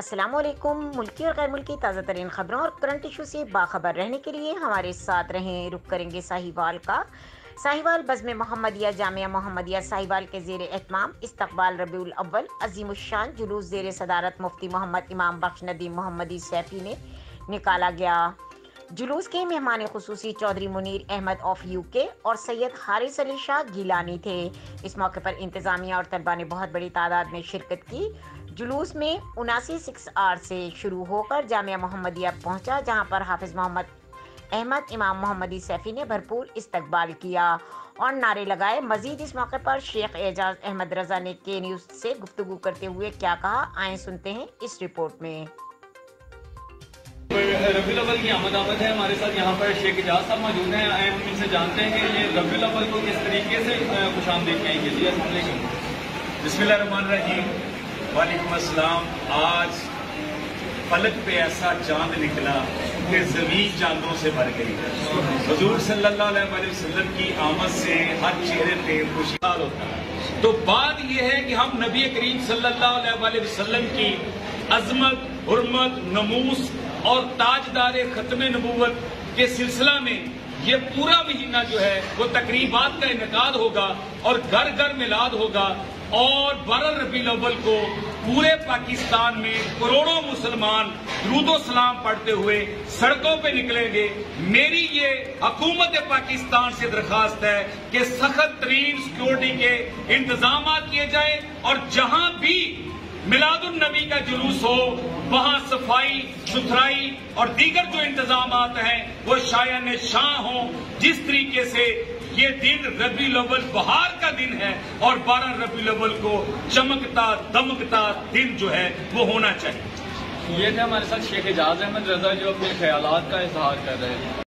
अस्सलामुअलैकुम। मुल्की और गैर मुल्की ताज़ा तरीन खबरों और करंट इशू से बाखबर रहने के लिए हमारे साथ रहें। रुख करेंगे साहिवाल का। साहिवाल बज़्म मोहम्मदिया जामिया मोहम्मदिया साहिवाल के ज़ेर एहतमाम इस्तक़बाल रबीउल अव्वल अज़ीमुश्शान जुलूस ज़ेर सदारत मुफ्ती मोहम्मद इमाम बख्श नदीम मोहम्मदी सैफ़ी ने निकाला गया। जुलूस के मेहमान खुसूसी चौधरी मुनीर अहमद ऑफ यूके और सैयद हारिस अली शाह गिलानी थे। इस मौके पर इंतज़ामिया और तलबा ने बहुत बड़ी तादाद में शिरकत की। जुलूस में 79 से शुरू होकर जामिया मोहम्मदिया पहुंचा, जहां पर हाफिज मोहम्मद अहमद इमाम मोहम्मदी सैफ़ी ने भरपूर इस्तकबाल किया और नारे लगाए। मजीद इस मौके पर शेख एजाज अहमद रजा ने के न्यूज़ से गुफ्तगू करते हुए क्या कहा, आए सुनते हैं इस रिपोर्ट में। रबीउल अव्वल की आमद है। हमारे साथ यहाँ पर शेख एजाज साहब मौजूद हैं। हम इनसे जानते हैं कि ये रबीउल अव्वल को किस तरीके से खुशामदीद कहेंगे। जी अस्सलाम वालेकुम। बिस्मिल्लाहिर्रहमानिर्रहीम। वालेकुम अस्सलाम। आज फलक पे ऐसा चांद निकला कि ज़मीन चांदों से भर गई। हुजूर सल्लल्लाहु अलैहि वसल्लम की आमद से हर चेहरे पे खुशहाल होता है। तो बात यह है कि हम नबी करीम सल्लल्लाहु अलैहि वसल्लम की अजमत, हुर्मत, नमूस और ताजदार खत्म नबूवत के सिलसिला में ये पूरा महीना जो है वो तकरीबात का इनेकाद होगा और घर घर मिलाद होगा। और 12 रबीउल अव्वल को पूरे पाकिस्तान में करोड़ों मुसलमान दुरूदो सलाम पढ़ते हुए सड़कों पे निकलेंगे। मेरी ये हुकूमत पाकिस्तान से दरखास्त है कि सख्त तरीन सिक्योरिटी के इंतजाम किए जाए और जहां भी मिलादुन नबी का जुलूस हो वहां सफाई सुथराई और दीगर जो इंतजाम हैं वो शायान शाह हो। जिस तरीके से ये दिन रबीउल अव्वल बहार का दिन है और 12 रबीउल अव्वल को चमकता दमकता दिन जो है वो होना चाहिए। ये थे हमारे साथ शेख एजाज अहमद रजा जो अपने ख्यालात का इजहार कर रहे हैं।